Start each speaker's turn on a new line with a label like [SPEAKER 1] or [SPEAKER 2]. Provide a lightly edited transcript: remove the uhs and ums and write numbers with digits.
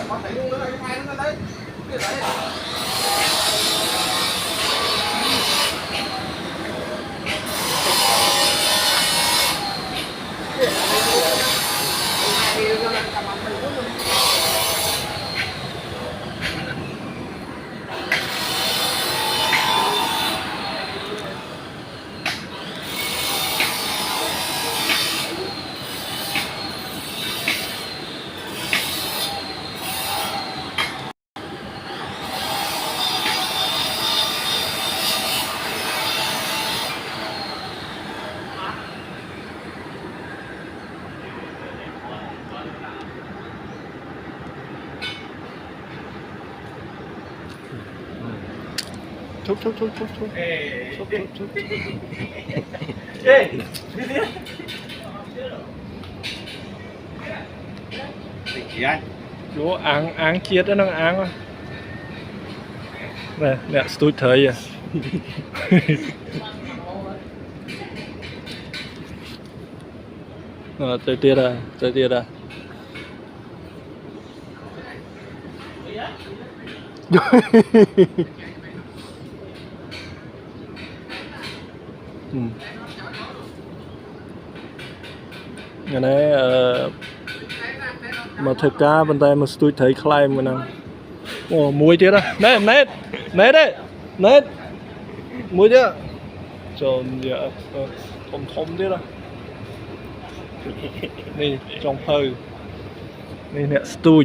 [SPEAKER 1] có thấy luôn đấy, cái máy nó đấy. Cái đấy.
[SPEAKER 2] Chúc.
[SPEAKER 1] Ê.
[SPEAKER 2] Chúc.
[SPEAKER 1] Ê. Gì anh?
[SPEAKER 2] Chú áng chiết đó nó áng quá. Nè, tôi thấy à. Chơi tiết à. Ngày nay mà thực ra bên tay mà tôi thấy khai mà năng muối tiết à. Nét muối tiết tròn dạ thom tiết à. Này trong hơi này nè tôi